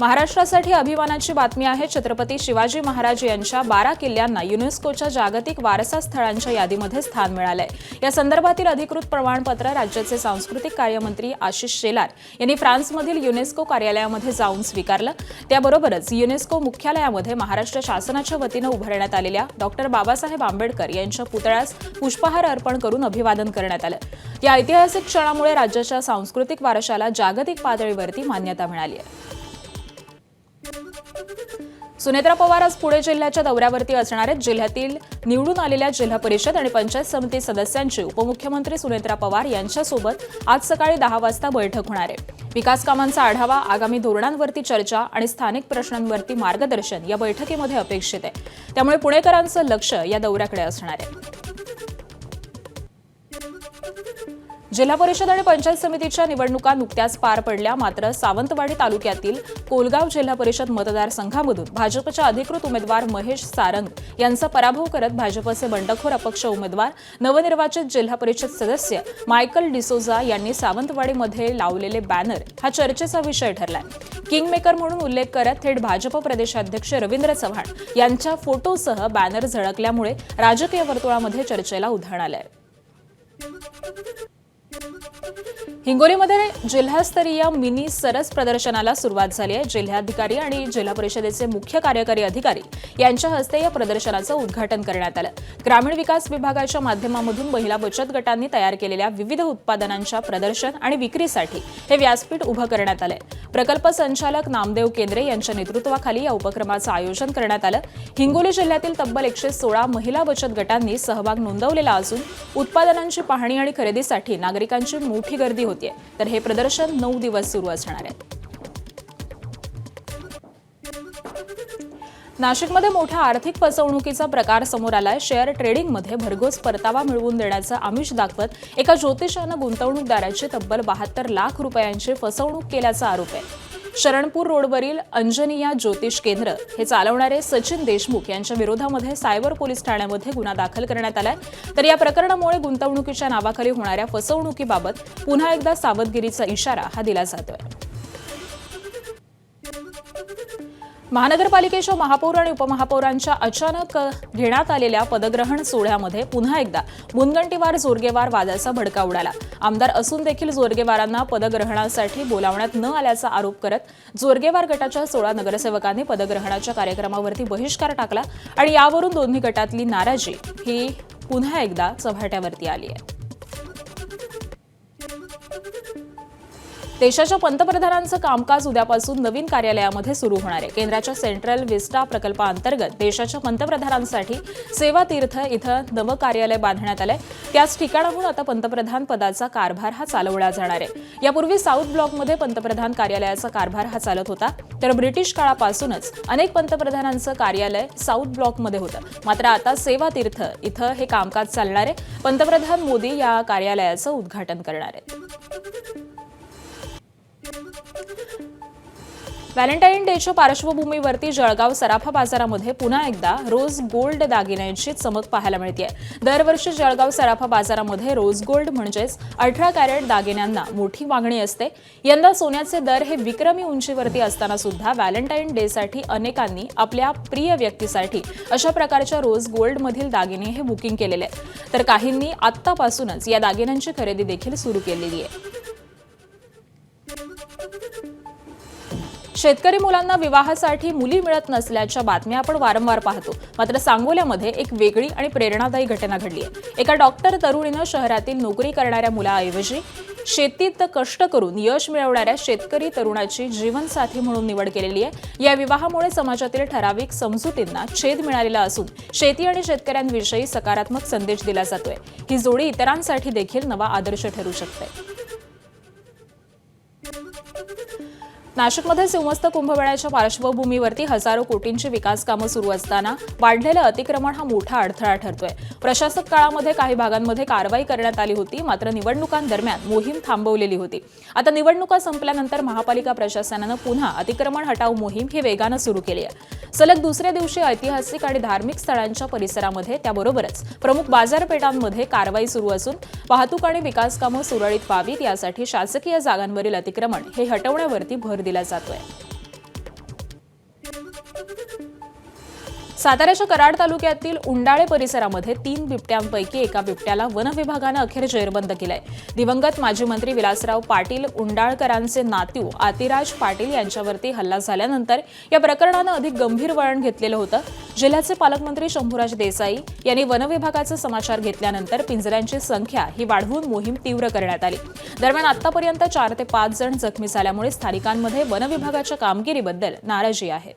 महाराष्ट्रासाठी अभिमानाची बातमी आहे। छत्रपती शिवाजी महाराज यांच्या 12 किल्ल्यांना युनेस्कोच्या जागतिक वारसा स्थळांच्या यादीमध्ये स्थान मिळालंय। या संदर्भातील अधिकृत प्रमाणपत्र राज्याचे सांस्कृतिक कार्यमंत्री आशिष शेलार यांनी फ्रान्समधील युनेस्को कार्यालयामध्ये जाऊन स्वीकारलं। त्याबरोबरच युनेस्को मुख्यालयामध्ये महाराष्ट्र शासनाच्या वतीनं उभारण्यात आलेल्या डॉ. बाबासाहेब आंबेडकर यांच्या पुतळ्यास पुष्पहार अर्पण करून अभिवादन करण्यात आलं। या ऐतिहासिक क्षणामुळे राज्याच्या सांस्कृतिक वारशाला जागतिक पातळीवरती मान्यता मिळाली आहे। सुनेत्रा पवार आज पुणे जिल्ह्याच्या दौऱ्यावरती असणार आहेत। जिल्ह्यातील निवडून आलेल्या जिल्हा परिषद आणि पंचायत समिती सदस्यांची उपमुख्यमंत्री सुनेत्रा पवार यांच्यासोबत आज सकाळी 10 वाजता बैठक होणार आहे। विकास कामांचा आढावा, आगामी धोरणांवरती चर्चा आणि स्थानिक प्रश्नांवरती मार्गदर्शन या बैठकीमध्ये अपेक्षित आहे। त्यामुळे पुणेकरांचं लक्ष या दौऱ्याकडे असणार आहे। जिल्हा परिषद आणि पंचायत समितीच्या निवडणुका नुकत्याच पार पडल्या। मात्र सावंतवाडी तालुक्यातील कोलगाव जिल्हा परिषद मतदारसंघामधून भाजपच्या अधिकृत उमेदवार महेश सारंग यांचा पराभव करत भाजपचे बंडखोर अपक्ष उमेदवार नवनिर्वाचित जिल्हा परिषद सदस्य मायकल डिसोजा यांनी सावंतवाडीमध्ये लावलेले बॅनर हा चर्चेचा विषय ठरलाय। किंगमेकर म्हणून उल्लेख करत थेट भाजप प्रदेशाध्यक्ष रवींद्र चव्हाण यांच्या फोटोसह बॅनर झळकल्यामुळे राजकीय वर्तुळामध्ये चर्चेला उधाण आलंय। हिंगोलीमध्ये जिल्हास्तरीय मिनी सरस प्रदर्शनाला सुरुवात झाली आहे। जिल्हाधिकारी आणि जिल्हा परिषदेचे मुख्य कार्यकारी अधिकारी यांच्या हस्ते या प्रदर्शनाचं उद्घाटन करण्यात आलं। ग्रामीण विकास विभागाच्या माध्यमातून महिला बचत गटांनी तयार केलेल्या विविध उत्पादनांच्या प्रदर्शन आणि विक्रीसाठी हे व्यासपीठ उभं करण्यात आलंय। प्रकल्प संचालक नामदेव केंद्रे यांच्या नेतृत्वाखाली या उपक्रमाचं आयोजन करण्यात आलं। हिंगोली जिल्ह्यातील तब्बल 116 महिला बचत गटांनी सहभाग नोंदवलेला असून उत्पादनांची पाहणी आणि खरेदीसाठी नागरिकांची मोठी गर्दी होतीये। तर हे प्रदर्शन 9 दिवस सुरू असणार आहे। नाशिकमध्ये मोठ्या आर्थिक फसवणुकीचा प्रकार समोर आलाय। शेअर ट्रेडिंगमध्ये भरघोस परतावा मिळवून देण्याचं आमिष दाखवत एका ज्योतिषानं गुंतवणूकदाराची तब्बल 72 लाख रुपयांची फसवणूक केल्याचा आरोप आहे। शरणपूर रोडवरील अंजनिया ज्योतिष केंद्र हे चालवणारे सचिन देशमुख यांच्या विरोधामध्ये सायबर पोलीस ठाण्यामध्ये गुन्हा दाखल करण्यात आलाय। तर या प्रकरणामुळे गुंतवणुकीच्या नावाखाली होणाऱ्या फसवणुकीबाबत पुन्हा एकदा सावधगिरीचा इशारा हा दिला जातोय। महानगरपालिकेच्या महापौर आणि उपमहापौरांच्या अचानक घेण्यात आलेल्या पदग्रहण सोहळ्यामध्ये पुन्हा एकदा मुनगंटीवार जोरगेवार वादाचा भडका उडाला। आमदार असून देखील जोरगेवारांना पदग्रहणासाठी बोलावण्यात न आल्याचा आरोप करत जोरगेवार गटाच्या 16 नगरसेवकांनी पदग्रहणाच्या कार्यक्रमावरती बहिष्कार टाकला आणि यावरून दोन्ही गटातली नाराजी ही पुन्हा एकदा चव्हाट्यावरती आली आहे। देशाच्या पंतप्रधानांचं कामकाज उद्यापासून नवीन कार्यालयामध्ये सुरू होणार आहे। केंद्राच्या सेंट्रल विस्टा प्रकल्पाअंतर्गत देशाच्या पंतप्रधानांसाठी सेवा तीर्थ इथं नवं कार्यालय बांधण्यात आलंय। त्याच ठिकाणाहून आता पंतप्रधान पदाचा कारभार हा चालवला जाणार आहे। यापूर्वी साऊथ ब्लॉकमध्ये पंतप्रधान कार्यालयाचा कारभार हा चालत होता। तर ब्रिटिश काळापासूनच अनेक पंतप्रधानांचं कार्यालय साऊथ ब्लॉकमध्ये होतं। मात्र आता सेवा तीर्थ इथं हे कामकाज चालणार आहे। पंतप्रधान मोदी या कार्यालयाचं उद्घाटन करणार आहेत। व्हॅलेंटाईन डेच्या पार्श्वभूमीवरती जळगाव सराफा बाजारामध्ये पुन्हा एकदा रोज गोल्ड दागिन्यांची चमक पाहायला मिळते। दरवर्षी जळगाव सराफा बाजारामध्ये रोज गोल्ड म्हणजेच 18 कॅरेट दागिन्यांना मोठी मागणी असते। यंदा सोन्याचे दर हे विक्रमी उंचीवरती असताना सुद्धा व्हॅलेंटाईन डेसाठी अनेकांनी आपल्या प्रिय व्यक्तीसाठी अशा प्रकारच्या रोज गोल्डमधील दागिने हे बुकिंग केलेले आहेत। तर काहींनी आत्तापासूनच या दागिन्यांची खरेदी देखील सुरू केलेली आहे। शेतकरी मुलांना विवाहासाठी मुली मिळत नसल्याच्या बातम्या आपण वारंवार पाहतो। मात्र सांगोल्यामध्ये एक वेगळी आणि प्रेरणादायी घटना घडली आहे। एका डॉक्टर तरुणीनं शहरातील नोकरी करणाऱ्या मुलाऐवजी शेतीत कष्ट करून यश मिळवणाऱ्या शेतकरी तरुणाची जीवनसाथी म्हणून निवड केलेली आहे। या विवाहामुळे समाजातील ठराविक समजुतींना छेद मिळालेला असून शेती आणि शेतकऱ्यांविषयी सकारात्मक संदेश दिला जातोय। ही जोडी इतरांसाठी देखील नवा आदर्श ठरू शकते। नाशिकमध्ये सिंहस्थ कुंभमेळ्याच्या पार्श्वभूमीवरती हजारो कोटींची विकास कामं सुरू असताना वाढलेलं अतिक्रमण हा मोठा अडथळा ठरतोय। प्रशासक काळामध्ये काही भागांमध्ये कारवाई करण्यात आली होती। मात्र निवडणुकांदरम्यान मोहीम थांबवलेली होती। आता निवडणुका संपल्यानंतर महापालिका प्रशासनानं पुन्हा अतिक्रमण हटाव मोहीम ही वेगानं सुरू केली आहे। सलग दुसऱ्या दिवशी ऐतिहासिक आणि धार्मिक स्थळांच्या परिसरामध्ये त्याबरोबरच प्रमुख बाजारपेठांमध्ये कारवाई सुरू असून वाहतूक आणि विकास कामं सुरळीत व्हावीत यासाठी शासकीय जागांवरील अतिक्रमण हे हटवण्यावरती भर दिला जातोय। साताऱ्याच्या कराड तालुक्यातील उंडाळे परिसरामध्ये 3 बिबट्यांपैकी एका बिबट्याला वन विभागानं अखेर जेरबंद केलंय. दिवंगत माजी मंत्री विलासराव पाटील उंडाळकरांचे नातू आतिराज पाटील यांच्यावरती हल्ला झाल्यानंतर या प्रकरणानं अधिक गंभीर वळण घेतलेलं होतं. जिल्ह्याचे पालकमंत्री शंभूराज देसाई यांनी वन विभागाचा समाचार घेतल्यानंतर पिंजऱ्यांची संख्या ही वाढवून मोहीम तीव्र करण्यात आली. दरम्यान आतापर्यंत 4 ते 5 जण जखमी झाल्यामुळे स्थानिकांमध्ये वन विभागाच्या कामगिरीबद्दल नाराजी आहे.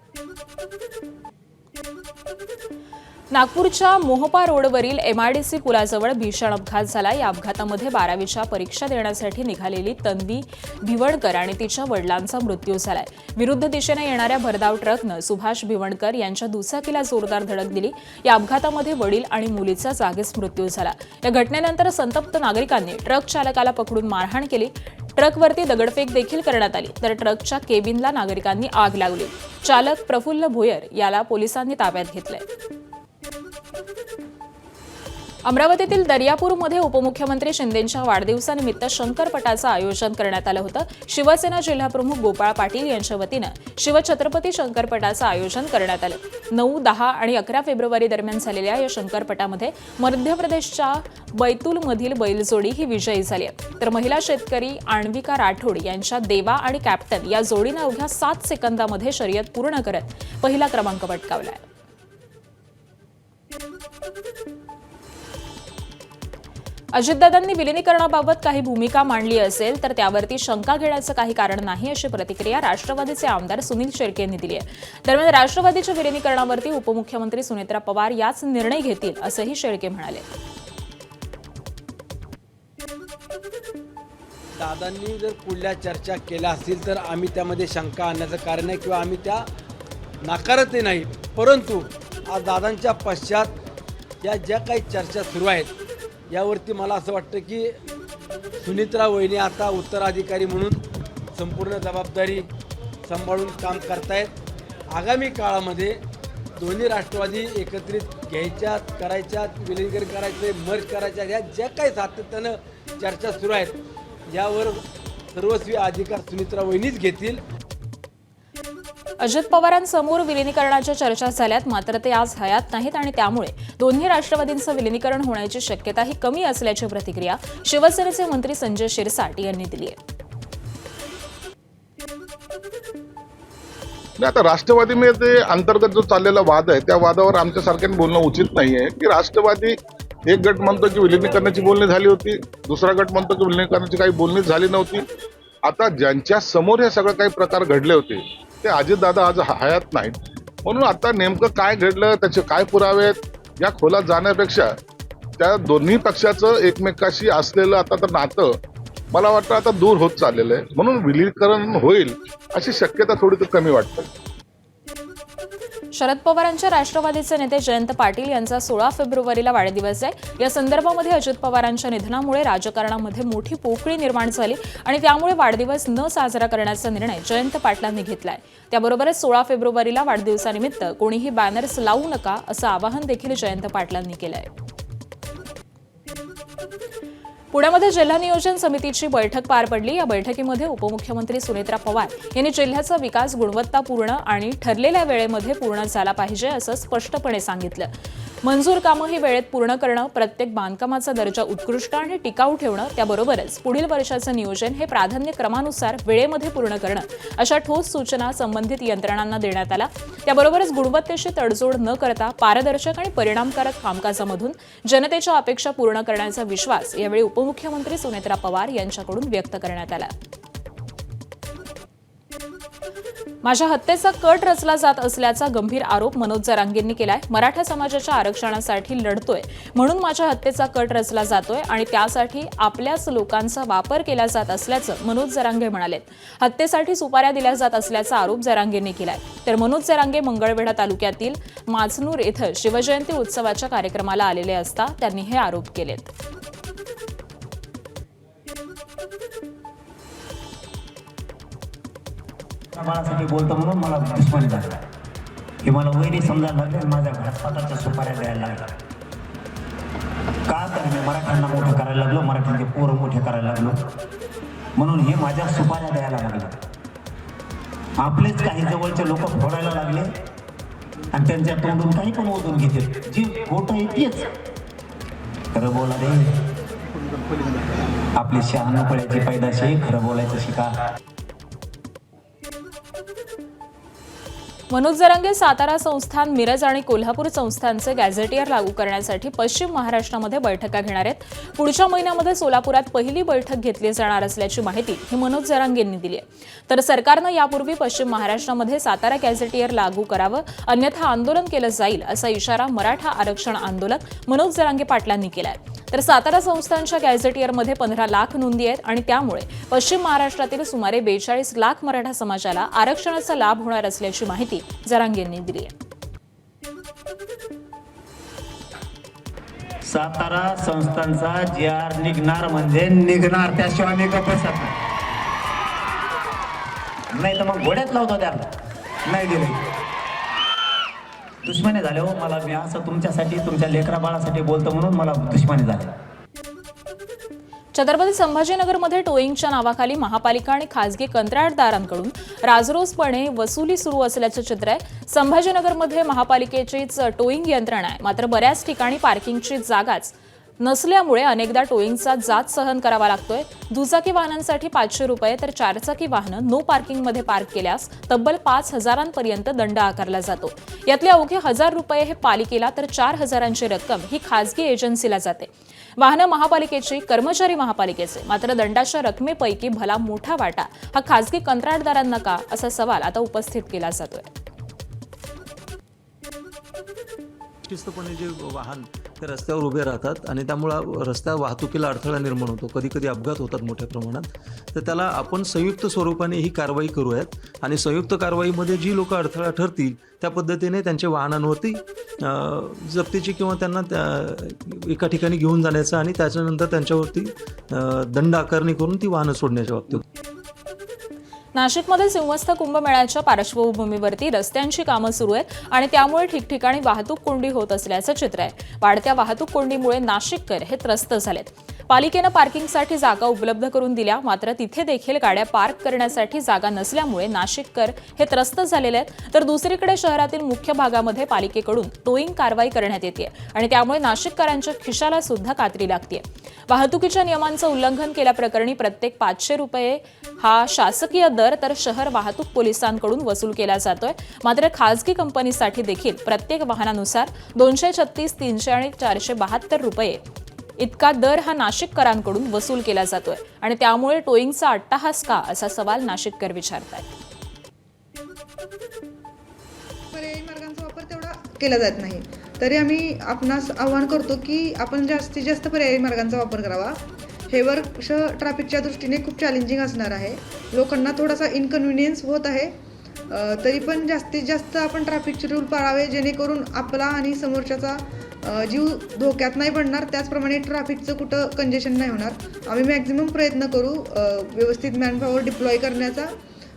नागपूरच्या मोहपा रोडवरील MIDC पुलाजवळ भीषण अपघात झाला. या अपघातामध्ये 12वीच्या परीक्षा देण्यासाठी निघालेली तन्वी भिवणकर आणि तिच्या वडिलांचा मृत्यू झालाय. विरुद्ध दिशेने येणाऱ्या भरधाव ट्रकनं सुभाष भिवणकर यांच्या दुचाकीला जोरदार धडक दिली. या अपघातामध्ये वडील आणि मुलीचा जागीच मृत्यू झाला. या घटनेनंतर संतप्त नागरिकांनी ट्रक चालकाला पकडून मारहाण केली. ट्रकवरती दगडफेक देखील करण्यात आली, तर ट्रकच्या केबिनला नागरिकांनी आग लावली. चालक प्रफुल्ल भोयर याला पोलिसांनी ताब्यात घेतलंय. अमरावतीतील दर्यापूरमध्ये उपमुख्यमंत्री शिंदेंच्या वाढदिवसानिमित्त शंकरपटाचं आयोजन करण्यात आलं होतं. शिवसेना जिल्हाप्रमुख गोपाळ पाटील यांच्या वतीनं शिवछत्रपती शंकरपटाचं आयोजन करण्यात आलं. 9, 10 आणि 11 फेब्रुवारी दरम्यान झालेल्या या शंकरपटामध्ये मध्य प्रदेशच्या बैतूलमधील बैलजोडी ही विजयी झाली आहे. तर महिला शेतकरी आणविका राठोड यांच्या देवा आणि कॅप्टन या जोडीनं अवघ्या 7 सेकंदामध्ये शर्यत पूर्ण करत पहिला क्रमांक पटकावलाय. अजितदादांनी विलिनीकरणाबाबत काही भूमिका मांडली असेल तर त्यावरती शंका घेण्याचं काही कारण नाही, अशी प्रतिक्रिया राष्ट्रवादीचे आमदार सुनील शेळके यांनी दिली आहे. दरम्यान राष्ट्रवादीच्या विलिनीकरणावरती उपमुख्यमंत्री सुनेत्रा पवार याच निर्णय घेतील असंही शेळके म्हणाले. दादांनी जर पुढल्या चर्चा केल्या असतील तर आम्ही त्यामध्ये शंका आणण्याचं कारण आहे किंवा आम्ही त्या नाकारतही नाही. परंतु आज दादांच्या पश्चात या ज्या काही चर्चा सुरू आहेत यावरती मला असं वाटतं की सुनित्रा वहिनी आता उत्तराधिकारी म्हणून संपूर्ण जबाबदारी सांभाळून काम करतायत. आगामी काळामध्ये दोन्ही राष्ट्रवादी एकत्रित घ्यायच्यात, करायच्यात, विलीनीकरण करायचं, मर्ज करायच्या, या ज्या काही सातत्यानं चर्चा सुरू आहेत यावर सर्वस्वी अधिकार सुनित्रा वहिनीच घेतील. अजित पवारांसमोर विलिनीकरणाच्या चर्चा झाल्यात, मात्र ते आज हयात नाहीत आणि त्यामुळे दोन्ही राष्ट्रवादींचं विलिनीकरण होण्याची शक्यता ही कमी असल्याची प्रतिक्रिया शिवसेनेचे मंत्री संजय शिरसाट यांनी दिली आहे. आता राष्ट्रवादीमध्ये अंतर्गत जो चाललेला वाद आहे त्या वादावर आमच्यासारख्याने बोलणं उचित नाहीये की राष्ट्रवादी एक गट म्हणतो की विलिनीकरणाची बोलणी झाली होती, दुसरा गट म्हणतो की विलिनीकरणाची काही बोलणी झाली नव्हती. आता ज्यांच्या समोर हे सगळं काही प्रकार घडले होते ते अजितदादा आज हयात नाहीत, म्हणून आता नेमकं काय घडलं, त्याचे काय पुरावे आहेत या खोलात जाण्यापेक्षा त्या दोन्ही पक्षाचं एकमेकाशी असलेलं आता तर नातं मला वाटतं आता दूर होत चाललेलं आहे. म्हणून विलीनीकरण होईल अशी शक्यता थोडी तर कमी वाटते. शरद पवारांच्या राष्ट्रवादीचे नेते जयंत पाटील यांचा 16 फेब्रुवारीला वाढदिवस आहे. या संदर्भामध्ये अजित पवारांच्या निधनामुळे राजकारणामध्ये मोठी पोकळी निर्माण झाली आणि त्यामुळे वाढदिवस न साजरा करण्याचा निर्णय जयंत पाटलांनी घेतलाय. त्याबरोबरच 16 फेब्रुवारीला वाढदिवसानिमित्त कोणीही बॅनर्स लावू नका असं आवाहन देखील जयंत पाटलांनी केलंय. पुण्यामध्ये जिल्हा नियोजन समितीची बैठक पार पडली. या बैठकीमध्ये उपमुख्यमंत्री सुनेत्रा पवार यांनी जिल्ह्याचा विकास गुणवत्तापूर्ण आणि ठरलेल्या वेळेमध्ये पूर्ण झाला पाहिजे असं स्पष्टपणे सांगितलं. मंजूर कामं ही वेळेत पूर्ण करणं, प्रत्येक बांधकामाचा दर्जा उत्कृष्ट आणि टिकाऊ ठेवणं, त्याबरोबरच पुढील वर्षाचं नियोजन हे प्राधान्यक्रमानुसार वेळेमध्ये पूर्ण करणं अशा ठोस सूचना संबंधित यंत्रणांना देण्यात आल्या. त्याबरोबरच गुणवत्तेशी तडजोड न करता पारदर्शक आणि परिणामकारक कामकाजामधून जनतेच्या अपेक्षा पूर्ण करण्याचा विश्वास यावेळी उपमुख्यमंत्री सुनेत्रा पवार यांच्याकडून व्यक्त करण्यात आला. माझ्या हत्येचा कट रचला जात असल्याचा गंभीर आरोप मनोज जरांगेंनी केलाय. मराठा समाजाच्या आरक्षणासाठी लढतोय म्हणून माझ्या हत्येचा कट रचला जातोय आणि त्यासाठी आपल्याच लोकांचा वापर केला जात असल्याचं मनोज जरांगे म्हणाले. हत्येसाठी सुपाऱ्या दिल्या जात असल्याचा आरोप जरांगेंनी केलाय. तर मनोज जरांगे मंगळवेढा तालुक्यातील माचनूर इथं शिवजयंती उत्सवाच्या कार्यक्रमाला आलेले असता त्यांनी हे आरोप केलेत. बाळासाठी बोलतो म्हणून मला दुश्मनी झाला हे मला वैरी समजायला लागले. माझ्या घरात स्वतःच्या सुपाऱ्या द्यायला लागल्या. का तर मी मराठ्यांना मोठं करायला लागलो, मराठ्यांचे पोरं मोठे करायला लागलो म्हणून हे माझ्या सुपाऱ्या द्यायला लागले. आपलेच काही जवळचे लोक फोडायला लागले आणि त्यांच्या तोंडून काही पण ओढून घेते. जी खोटं आहे तेच खरं बोला रे. आपली शहाणपणाची पैदाशी खरं बोलायचं शिका. मनोज जरांगे सातारा संस्थान, मिरज आणि कोल्हापूर संस्थानचे गॅझेटियर लागू करण्यासाठी पश्चिम महाराष्ट्रामध्ये बैठका घेणार आहेत. पुढच्या महिन्यामध्ये सोलापुरात पहिली बैठक घेतली जाणार असल्याची माहिती ही मनोज जरांगेंनी दिली आहे. तर सरकारनं यापूर्वी पश्चिम महाराष्ट्रामध्ये सातारा गॅझेटियर लागू करावं, अन्यथा आंदोलन केलं जाईल असा इशारा मराठा आरक्षण आंदोलक मनोज जरांगे पाटलांनी केला आहे. तर सातारा संस्थानच्या गॅझेटियरमध्ये 15 लाख नोंदी आहेत आणि त्यामुळे पश्चिम महाराष्ट्रातील सुमारे 42 लाख मराठा समाजाला आरक्षणाचा लाभ होणार असल्याची माहिती जरांगेंनी दिली आहे. सातारा संस्थांचा GR निघणार म्हणजे निघणार, त्याशिवाय मी गप्प बसत नाही तर मग घोड्यात लावतो त्याला. नाही दिले दुश्मनी झाले हो मला. मी असं तुमच्यासाठी, तुमच्या लेकरा बाळासाठी बोलतो म्हणून मला दुश्मनी झाली. छत्रपती संभाजीनगरमध्ये टोईंगच्या नावाखाली महापालिका आणि खासगी कंत्राटदारांकडून राजरोसपणे वसुली सुरू असल्याचं चित्र आहे. संभाजीनगरमध्ये महापालिकेचीच टोईंग यंत्रणा आहे, मात्र बऱ्याच ठिकाणी पार्किंगची जागाच नसल्यामुळे अनेकदा टोईंगचा जाच सहन करावा लागतोय. दुचाकी वाहनांसाठी 500 रुपये तर चारचाकी वाहनं नो पार्किंगमध्ये पार्क केल्यास तब्बल 5,000 दंड आकारला जातो. यातले अवघे 1,000 रुपये हे पालिकेला तर 4,000ची रक्कम ही खासगी एजन्सीला जाते. वाहनं महापालिकेची, कर्मचारी महापालिकेचे, मात्र दंडाच्या रकमेपैकी भला मोठा वाटा हा खासगी कंत्राटदारांना का, असा सवाल आता उपस्थित केला जातोय. शिस्तपणे जे वाहन ते रस्त्यावर उभे राहतात आणि त्यामुळं रस्त्या वाहतुकीला अडथळा निर्माण होतो, कधी कधी अपघात होतात मोठ्या प्रमाणात. तर त्याला आपण संयुक्त स्वरूपाने ही कारवाई करूयात आणि संयुक्त कारवाईमध्ये जी लोक अडथळा ठरतील त्या पद्धतीने त्यांच्या वाहनांवरती जप्तीची किंवा त्यांना एका ठिकाणी घेऊन जाण्याचा आणि त्याच्यानंतर त्यांच्यावरती दंड आकारणी करून ती वाहनं सोडण्याच्या बाबतीत. नाशिकमध्ये सिंहस्थ कुंभमेळ्याच्या पार्श्वभूमीवरती रस्त्यांची कामं सुरू आहेत आणि त्यामुळे ठिकठिकाणी वाहतूक कोंडी होत असल्याचं चित्र आहे. वाढत्या वाहतूक कोंडीमुळे नाशिककर हे त्रस्त झालेत. पालिकेनं पार्किंगसाठी जागा उपलब्ध करून दिल्या, मात्र तिथे देखील गाड्या पार्क करण्यासाठी जागा नसल्यामुळे नाशिककर हे त्रस्त झालेले आहेत. तर दुसरीकडे शहरातील मुख्य भागामध्ये पालिकेकडून टोईंग कारवाई करण्यात येते आणि त्यामुळे नाशिककरांच्या खिशाला सुद्धा कात्री लागते. वाहतुकीच्या नियमांचं उल्लंघन केल्याप्रकरणी प्रत्येक 500 रुपये हा शासकीय दर तर शहर वाहतूक पोलिसांकडून वसूल केला जातोय. मात्र खासगी कंपनीसाठी देखील प्रत्येक वाहनानुसार 236, 300 आणि 472 रुपये इतका दर हा नाशिककरांकडून वसूल केला जातोय आणि त्यामुळे टोईंगचा अट्टाहास का, असा सवाल नाशिककर विचारतायत. पर्यायी मार्गांचा वापर तेवढा केला जात नाही, तरी आम्ही आपणास आवाहन करतो की आपण जास्तीत जास्त पर्यायी मार्गांचा वापर करावा. हे वर्ष ट्रॅफिकच्या दृष्टीने खूप चॅलेंजिंग असणार आहे. लोकांना थोडासा इनकन्व्हिनियन्स होत आहे, तरी पण जास्तीत जास्त आपण ट्रॅफिकचे रूल पाळावे, जेणेकरून आपला आणि समोरच्याचा जीव धोक्यात नाही पडणार. त्याचप्रमाणे ट्रॅफिकचं कुठं कंजेशन नाही होणार. आम्ही मॅक्झिमम प्रयत्न करू व्यवस्थित मॅनपॉवर डिप्लॉय करण्याचा,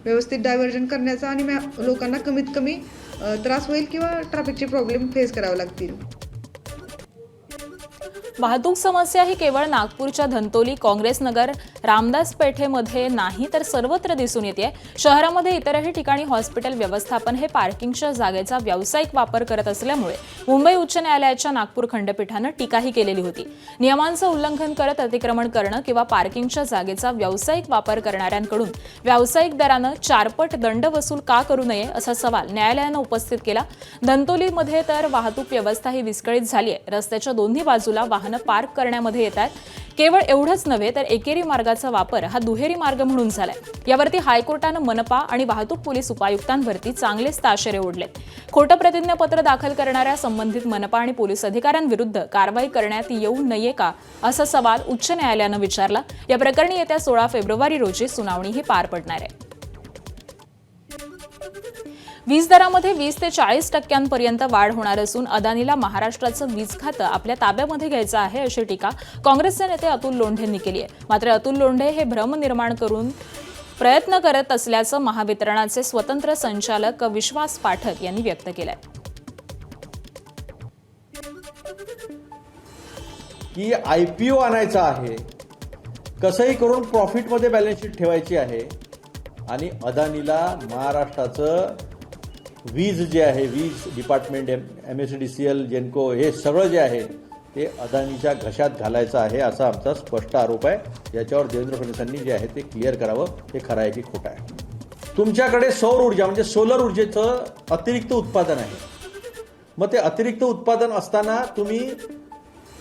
व्यवस्थित डायव्हर्जन करण्याचा आणि लोकांना कमीत कमी त्रास होईल किंवा ट्रॅफिकचे प्रॉब्लेम फेस करावे लागतील. वाहतूक समस्या ही केवळ नागपूरच्या धंतोली, काँग्रेस नगर, रामदास पेठेमध्ये नाही तर सर्वत्र दिसून येते. शहरामध्ये इतरही ठिकाणी हॉस्पिटल व्यवस्थापन हे पार्किंगच्या जागेचा व्यावसायिक वापर करत असल्यामुळे मुंबई उच्च न्यायालयाच्या नागपूर खंडपीठानं टीकाही केलेली होती. नियमांचं उल्लंघन करत अतिक्रमण करणं किंवा पार्किंगच्या जागेचा व्यावसायिक वापर करणाऱ्यांकडून व्यावसायिक दरानं 4 पट दंड वसूल का करू नये, असा सवाल न्यायालयानं उपस्थित केला. धंतोलीमध्ये तर वाहतूक व्यवस्था ही विस्कळीत झाली आहे. रस्त्याच्या दोन्ही बाजूला वाहनं पार्क करण्यामध्ये येत आहेत. केवळ एवढंच नव्हे तर एकेरी मार्गाचा वापर हा दुहेरी मार्ग म्हणून झालाय. यावरती हायकोर्टानं मनपा आणि वाहतूक पोलीस उपायुक्तांवरती चांगलेच ताशेरे ओढलेत. खोटं प्रतिज्ञापत्र दाखल करणाऱ्या संबंधित मनपा आणि पोलीस अधिकाऱ्यांविरुद्ध कारवाई करण्यात येऊ नये का, असा सवाल उच्च न्यायालयानं विचारला. या प्रकरणी येत्या 16 फेब्रुवारी रोजी सुनावणीही पार पडणार आहे. वीज दरामध्ये 20 ते 40% वाढ होणार असून अदानीला महाराष्ट्राचं वीज खातं आपल्या ताब्यामध्ये घ्यायचं आहे, अशी टीका काँग्रेसचे नेते अतुल लोंढेंनी केली आहे. मात्र अतुल लोंढे हे भ्रम निर्माण करून प्रयत्न करत असल्याचं महावितरणाचे स्वतंत्र संचालक विश्वास पाठक यांनी व्यक्त केलंय. की IPO आणायचा आहे, कसंही करून प्रॉफिटमध्ये बॅलन्स शीट ठेवायची आहे आणि अदानीला महाराष्ट्राचं वीज जे आहे, वीज डिपार्टमेंट, MSEDCL, जेनको, हे सगळं जे आहे ते अदानीच्या घशात घालायचं आहे असा आमचा स्पष्ट आरोप आहे. याच्यावर देवेंद्र फडणवीसांनी जे आहे ते क्लिअर करावं, हे खरं आहे की खोटं आहे. तुमच्याकडे सौर ऊर्जा म्हणजे सोलर ऊर्जेचं अतिरिक्त उत्पादन आहे. मग ते अतिरिक्त उत्पादन असताना तुम्ही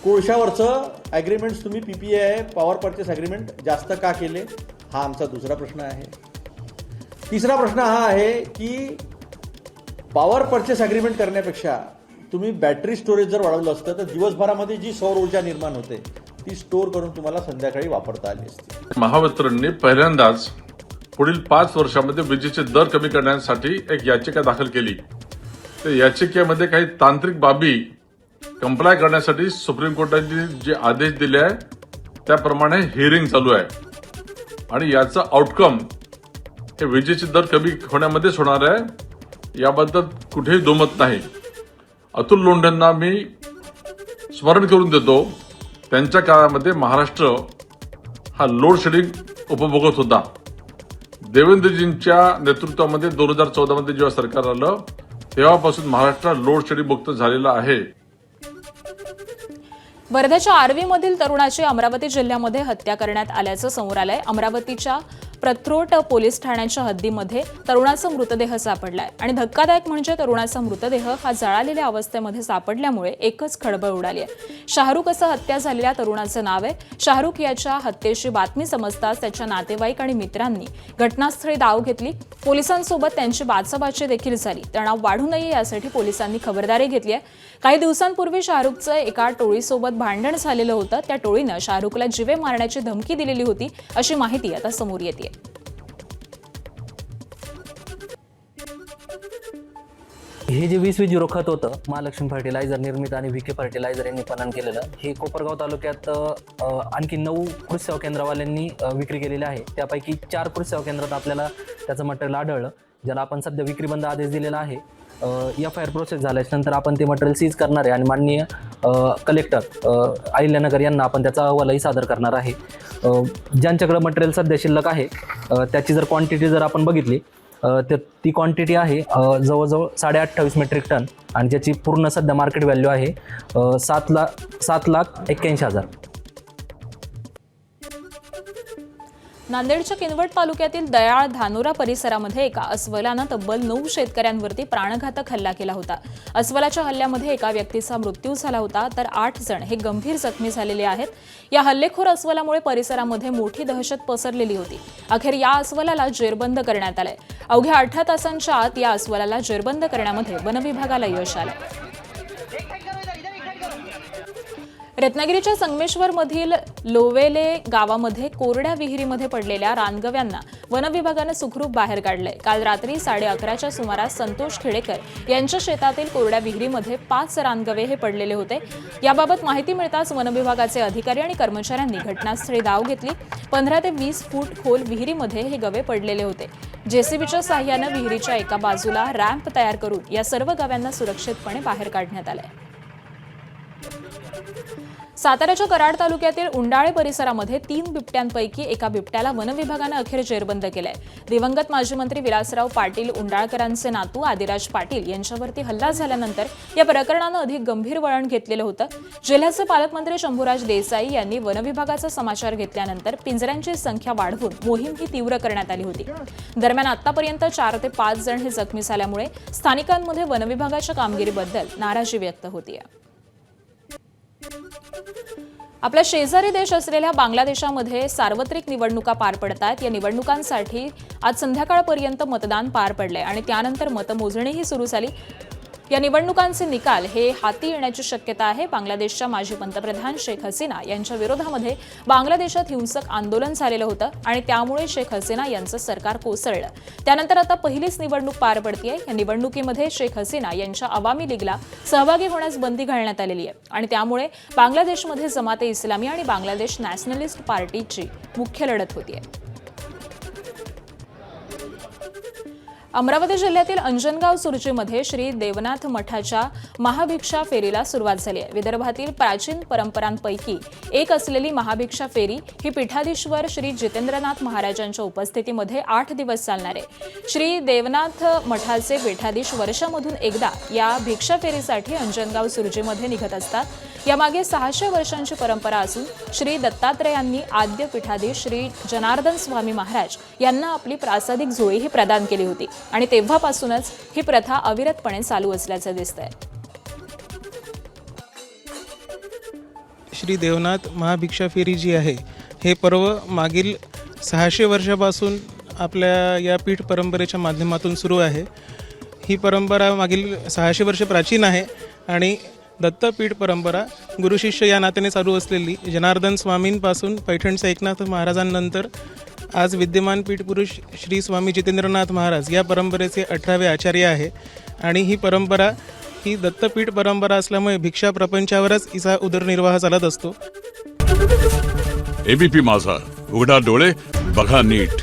कोळशावरचं ॲग्रीमेंट्स तुम्ही PPA पॉवर परचेस ॲग्रीमेंट जास्त का केले, हा आमचा दुसरा प्रश्न आहे. तिसरा प्रश्न हा आहे की पॉवर परचेस ॲग्रीमेंट करण्यापेक्षा तुम्ही बॅटरी स्टोरेज जर वाढवलं असतं तर दिवसभरामध्ये जी सौर ऊर्जा निर्माण होते ती स्टोअर करून तुम्हाला संध्याकाळी वापरता आली असती. महावितरणने पहिल्यांदाच पुढील 5 वर्षामध्ये विजेचे दर कमी करण्यासाठी एक याचिका दाखल केली. त्या याचिकेमध्ये काही तांत्रिक बाबी कंप्लाय करण्यासाठी सुप्रीम कोर्टाने जे आदेश दिले आहे त्याप्रमाणे हिअरिंग चालू आहे आणि याचं आउटकम हे विजेचे दर कमी होण्यामध्येच होणार आहे, याबद्दल कुठेही दुमत नाही. अतुल लोंढेंना मी स्मरण करून देतो, त्यांच्या काळामध्ये महाराष्ट्र हा लोड शेडिंग उपभोगत होता. देवेंद्रजींच्या नेतृत्वामध्ये 2014मध्ये जेव्हा सरकार आलं तेव्हापासून महाराष्ट्र लोड शेडिंग मुक्त झालेला आहे. वर्ध्याच्या आर्वीमधील तरुणाची अमरावती जिल्ह्यामध्ये हत्या करण्यात आल्याचं समोर आलंय. अमरावतीच्या प्रथ्रोट पोलीस ठाण्याच्या हद्दीमध्ये तरुणाचा मृतदेह सापडलाय आणि धक्कादायक म्हणजे तरुणाचा मृतदेह हा जळालेल्या अवस्थेमध्ये सापडल्यामुळे एकच खळबळ उडाली आहे. शाहरुख असं हत्या झालेल्या तरुणाचं नाव आहे. शाहरुख याच्या हत्येची बातमी समजताच त्याच्या नातेवाईक आणि मित्रांनी घटनास्थळी धाव घेतली. पोलिसांसोबत त्यांची बाचाबाची देखील झाली. तणाव वाढू नये यासाठी पोलिसांनी खबरदारी घेतली आहे. काही दिवसांपूर्वी शाहरुखचं एका टोळीसोबत भांडण झालेलं होतं. त्या टोळीनं शाहरुखला जीवे मारण्याची धमकी दिलेली होती अशी माहिती आता समोर येते. हे जे 20-20 खत होतं महालक्ष्मी फर्टिलायझर निर्मित आणि VK फर्टिलायझर यांनी पणन केलेलं, हे कोपरगाव तालुक्यात आणखी 9 कृषी सेवा केंद्रवाल्यांनी विक्री केलेली आहे. त्यापैकी 4 कृषी सेवा केंद्रात आपल्याला त्याचं मटेरियल आढळलं, ज्याला आपण सध्या विक्रीबंद आदेश दिलेला आहे. FIR प्रोसेस झाल्यानंतर आपण ते मटेरियल सीज करणार आहे आणि माननीय कलेक्टर अहिल्यानगर यांना आपण त्याचा अहवालही सादर करणार आहे. ज्यांच्याकडे मटेरियल सध्या शिल्लक आहे त्याची जर क्वांटिटी जर आपण बघितली तर ती क्वांटिटी आहे जवळजवळ 28.5 मेट्रिक टन आणि ज्याची पूर्ण सध्या मार्केट व्हॅल्यू आहे 7,81,000. नांदेडच्या किनवट तालुक्यातील दयाळ धानोरा परिसरामध्ये एका अस्वलानं तब्बल 9 शेतकऱ्यांवरती प्राणघातक हल्ला केला होता. अस्वलाच्या हल्ल्यामध्ये एका व्यक्तीचा मृत्यू झाला होता तर 8 जण हे गंभीर जखमी झालेले आहेत. या हल्लेखोर अस्वलामुळे परिसरामध्ये मोठी दहशत पसरलेली होती. अखेर या अस्वलाला जेरबंद करण्यात आलंय. अवघ्या 18 तासांच्या आत या अस्वलाला जेरबंद करण्यामध्ये वनविभागाला यश आलंय. रत्नागिरीच्या संगमेश्वरमधील लोवेले गावामध्ये कोरड्या विहिरीमध्ये पडलेल्या रानगव्यांना वनविभागानं सुखरूप बाहेर काढलंय. काल रात्री 11:30च्या सुमारास संतोष खेडेकर यांच्या शेतातील कोरड्या विहिरीमध्ये 5 रानगवे हे पडलेले होते. याबाबत माहिती मिळताच वनविभागाचे अधिकारी आणि कर्मचाऱ्यांनी घटनास्थळी धाव घेतली. 15 ते 20 फूट खोल विहिरीमध्ये हे गवे पडलेले होते. JCBच्या साहाय्यानं विहिरीच्या एका बाजूला रॅम्प तयार करून या सर्व गव्यांना सुरक्षितपणे बाहेर काढण्यात आलंय. साताऱ्याच्या कराड तालुक्यातील उंडाळे परिसरामध्ये 3 बिबट्यांपैकी एका बिबट्याला वनविभागानं अखेर जेरबंद केलंय. दिवंगत माजी मंत्री विलासराव पाटील उंडाळकरांचे नातू आदिराज पाटील यांच्यावरती हल्ला झाल्यानंतर या प्रकरणानं अधिक गंभीर वळण घेतलेलं होतं. जिल्ह्याचे पालकमंत्री शंभूराज देसाई यांनी वनविभागाचा समाचार घेतल्यानंतर पिंजऱ्यांची संख्या वाढवून मोहीम ही तीव्र करण्यात आली होती. दरम्यान आतापर्यंत 4 ते 5 जण हे जखमी झाल्यामुळे स्थानिकांमध्ये वनविभागाच्या कामगिरीबद्दल नाराजी व्यक्त होतीये. आपला शेजारी देश असलेल्या बांगलादेशामध्ये सार्वत्रिक निवडणुका पार पडतात. या निवडणुकांसाठी आज संध्याकाळपर्यंत मतदान पार पडले आणि त्यानंतर मतमोजणीही सुरू झाली. या निवडणुकांचे निकाल हे हाती येण्याची शक्यता आहे. बांगलादेशच्या माजी पंतप्रधान शेख हसीना यांच्या विरोधामध्ये बांगलादेशात हिंसक आंदोलन झालेलं होतं आणि त्यामुळे शेख हसीना यांचं सरकार कोसळलं. त्यानंतर आता पहिलीच निवडणूक पार पडतीये. या निवडणुकीमध्ये शेख हसीना यांच्या अवामी लीगला सहभागी होण्यास बंदी घालण्यात आलेली आहे आणि त्यामुळे बांगलादेशमध्ये जमाते इस्लामी आणि बांगलादेश नॅशनलिस्ट पार्टीची मुख्य लढत होतीये. अमरावती जिल्ह्यातील अंजनगाव सुरजीमध्ये श्री देवनाथ मठाच्या महाभिक्षा फेरीला सुरुवात झाली आहे. विदर्भातील प्राचीन परंपरांपैकी एक असलेली महाभिक्षा फेरी ही पीठाधीश्वर श्री जितेंद्रनाथ महाराजांच्या उपस्थितीमध्ये 8 दिवस चालणार आहे. श्री देवनाथ मठाचे पीठाधीश वर्षामधून एकदा या भिक्षा फेरीसाठी अंजनगाव सुरजीमध्ये निघत असतात. यामागे 600 वर्षांची परंपरा असून श्री दत्तात्रेयांनी आद्य पीठाधीश श्री जनार्दन स्वामी महाराज यांना आपली प्रासादिक झोळीही प्रदान केली होती आणि तेव्हापासूनच ही प्रथा अविरतपणे चालू असल्याचं दिसतंय. श्री देवनाथ महाभिक्षा फेरी जी आहे हे पर्व मागील 600 वर्षापासून आपल्या या पीठ परंपरेच्या माध्यमातून सुरू आहे. ही परंपरा मागील 600 वर्ष प्राचीन आहे आणि दत्तपीठ परंपरा गुरुशिष्य या नात्याने चालू असलेली जनार्दन स्वामींपासून पैठणचे एकनाथ महाराजांनंतर आज विद्यमान पीठपुरुष श्री स्वामी जितेंद्रनाथ महाराज या परंपरेचे 18वे आचार्य आहे. आणि ही परंपरा ही दत्तपीठ परंपरा असल्यामुळे भिक्षा प्रपंचावरच हिचा उदरनिर्वाह चालत असतो. एबीपी माझा, उघडा डोळे बघा नीट.